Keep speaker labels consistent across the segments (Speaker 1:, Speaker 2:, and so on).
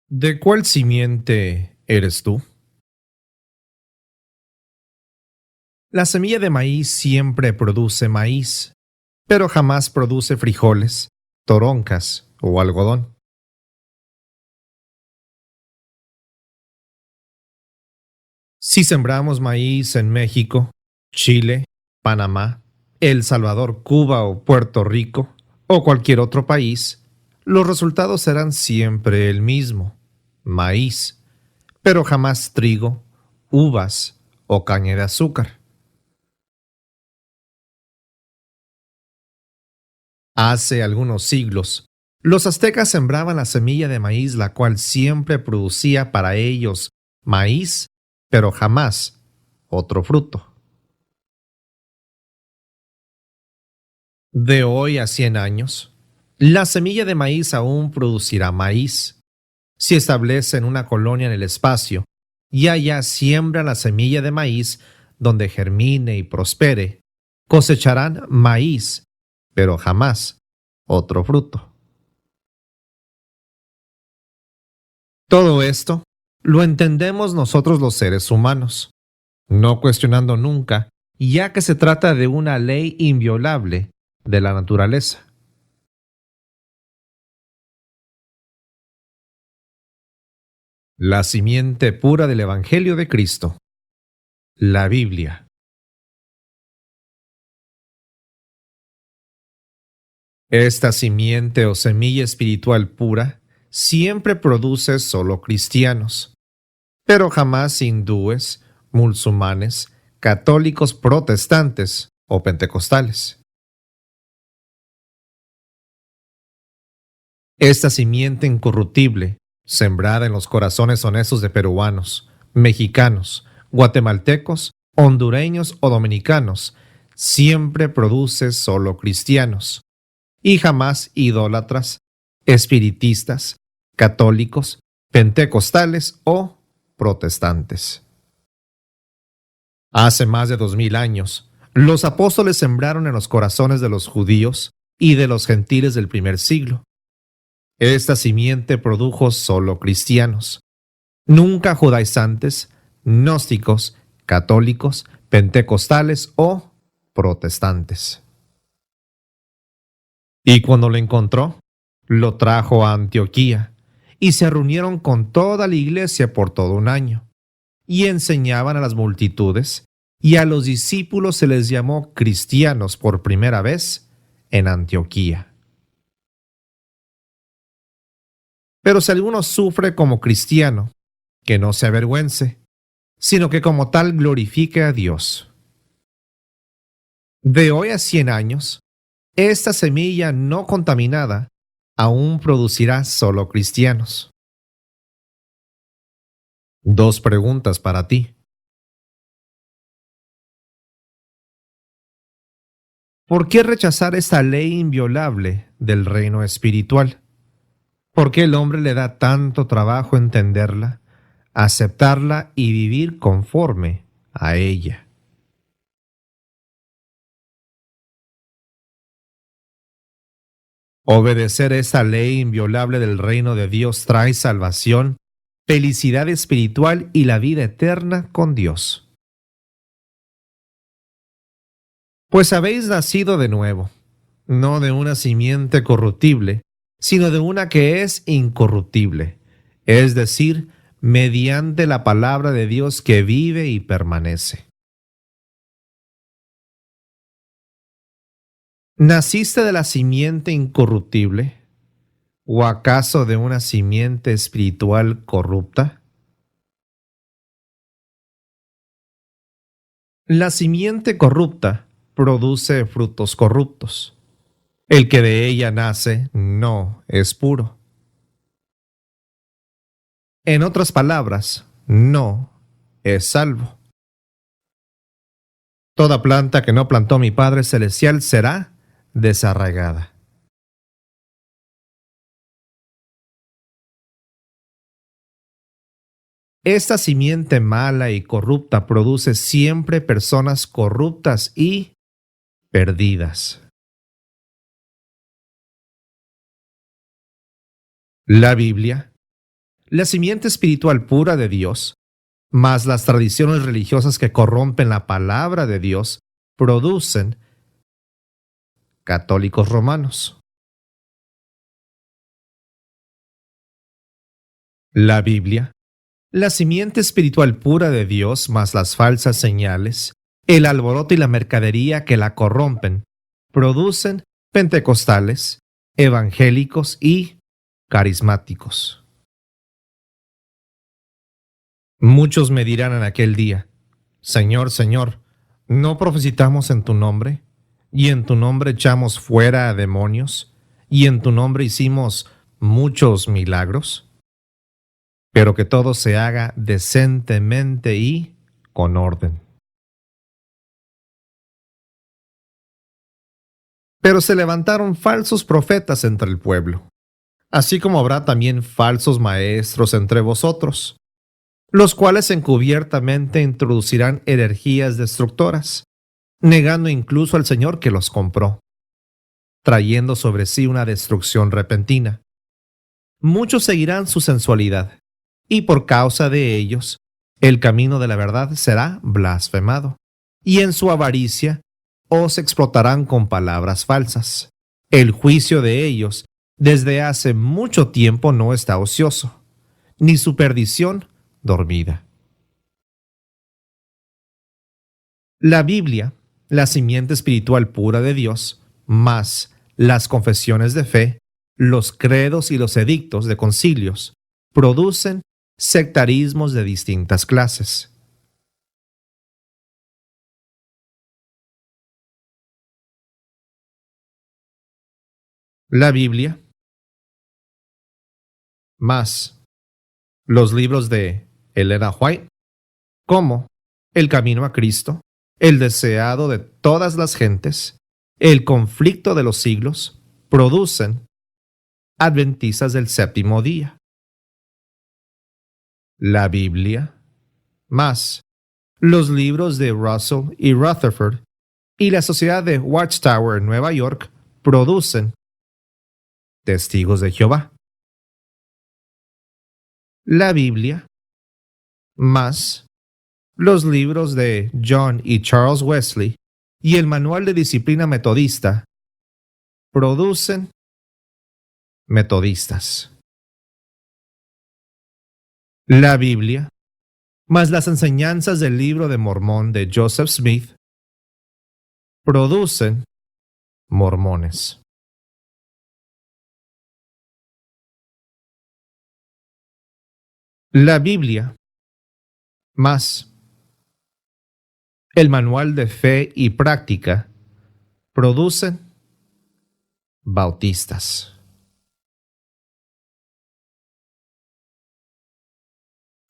Speaker 1: ¿De cuál simiente eres tú? La semilla de maíz siempre produce maíz, pero jamás produce frijoles, toronjas o algodón. Si sembramos maíz en México, Chile, Panamá, El Salvador, Cuba o Puerto Rico, o cualquier otro país, los resultados serán siempre el mismo, maíz, pero jamás trigo, uvas o caña de azúcar. Hace algunos siglos, los aztecas sembraban la semilla de maíz, la cual siempre producía para ellos maíz, pero jamás otro fruto. De hoy a 100 años, la semilla de maíz aún producirá maíz. Si establecen una colonia en el espacio y allá siembran la semilla de maíz donde germine y prospere, cosecharán maíz, pero jamás otro fruto. Todo esto lo entendemos nosotros los seres humanos, no cuestionando nunca, ya que se trata de una ley inviolable de la naturaleza. La simiente pura del Evangelio de Cristo, la Biblia. Esta simiente o semilla espiritual pura siempre produce solo cristianos, pero jamás hindúes, musulmanes, católicos protestantes o pentecostales. Esta simiente incorruptible, sembrada en los corazones honestos de peruanos, mexicanos, guatemaltecos, hondureños o dominicanos, siempre produce solo cristianos, y jamás idólatras, espiritistas, católicos, pentecostales o protestantes. Hace más de 2000 años, los apóstoles sembraron en los corazones de los judíos y de los gentiles del primer siglo. Esta simiente produjo solo cristianos, nunca judaizantes, gnósticos, católicos, pentecostales o protestantes. Y cuando lo encontró, lo trajo a Antioquía, y se reunieron con toda la iglesia por todo un año, y enseñaban a las multitudes, y a los discípulos se les llamó cristianos por primera vez en Antioquía. Pero si alguno sufre como cristiano, que no se avergüence, sino que como tal glorifique a Dios. De hoy a 100 años, esta semilla no contaminada aún producirá solo cristianos. Dos preguntas para ti. ¿Por qué rechazar esta ley inviolable del reino espiritual? ¿Por qué el hombre le da tanto trabajo entenderla, aceptarla y vivir conforme a ella? Obedecer esta ley inviolable del reino de Dios trae salvación, felicidad espiritual y la vida eterna con Dios. Pues habéis nacido de nuevo, no de una simiente corruptible, sino de una que es incorruptible, es decir, mediante la palabra de Dios que vive y permanece. ¿Naciste de la simiente incorruptible o acaso de una simiente espiritual corrupta? La simiente corrupta produce frutos corruptos. El que de ella nace no es puro. En otras palabras, no es salvo. Toda planta que no plantó mi Padre Celestial será desarraigada. Esta simiente mala y corrupta produce siempre personas corruptas y perdidas. La Biblia La simiente espiritual pura de Dios, más las tradiciones religiosas que corrompen la palabra de Dios, producen católicos romanos. La Biblia, la simiente espiritual pura de Dios, más las falsas señales, el alboroto y la mercadería que la corrompen, producen pentecostales, evangélicos y carismáticos. Muchos me dirán en aquel día: Señor, Señor, ¿no profetizamos en tu nombre? ¿Y en tu nombre echamos fuera a demonios? ¿Y en tu nombre hicimos muchos milagros? Pero que todo se haga decentemente y con orden. Pero se levantaron falsos profetas entre el pueblo, así como habrá también falsos maestros entre vosotros, los cuales encubiertamente introducirán herejías destructoras, negando incluso al Señor que los compró, trayendo sobre sí una destrucción repentina. Muchos seguirán su sensualidad, y por causa de ellos, el camino de la verdad será blasfemado, y en su avaricia os explotarán con palabras falsas. El juicio de ellos desde hace mucho tiempo no está ocioso, ni su perdición dormida. La Biblia, la simiente espiritual pura de Dios, más las confesiones de fe, los credos y los edictos de concilios, producen sectarismos de distintas clases. La Biblia, más los libros de Elena White, como El Camino a Cristo, El Deseado de todas las gentes, El Conflicto de los siglos, producen adventistas del séptimo día. La Biblia, más los libros de Russell y Rutherford y la Sociedad de Watchtower en Nueva York producen testigos de Jehová. La Biblia, más los libros de John y Charles Wesley y el Manual de Disciplina Metodista producen metodistas. La Biblia, más las enseñanzas del libro de Mormón de Joseph Smith, producen mormones. La Biblia, más el Manual de Fe y Práctica, producen bautistas.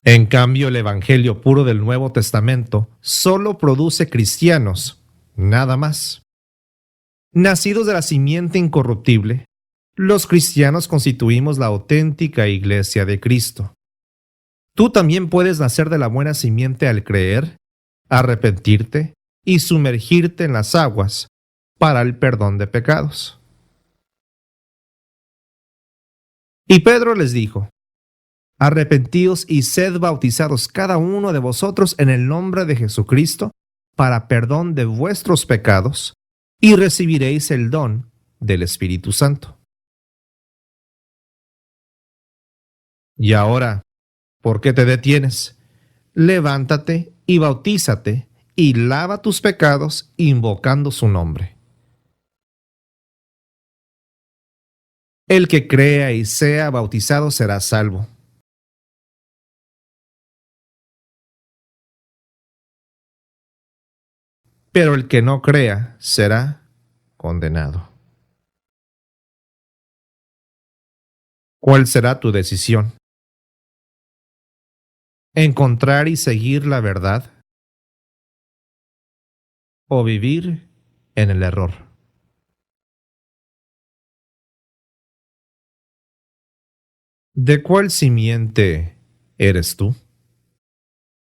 Speaker 1: En cambio, el Evangelio puro del Nuevo Testamento solo produce cristianos, nada más. Nacidos de la simiente incorruptible, los cristianos constituimos la auténtica iglesia de Cristo. Tú también puedes nacer de la buena simiente al creer, arrepentirte y sumergirte en las aguas para el perdón de pecados. Y Pedro les dijo: Arrepentíos y sed bautizados cada uno de vosotros en el nombre de Jesucristo para perdón de vuestros pecados, y recibiréis el don del Espíritu Santo. Y ahora, ¿por qué te detienes? Levántate y bautízate y lava tus pecados invocando su nombre. El que crea y sea bautizado será salvo, pero el que no crea será condenado. ¿Cuál será tu decisión? ¿Encontrar y seguir la verdad o vivir en el error? ¿De cuál simiente eres tú?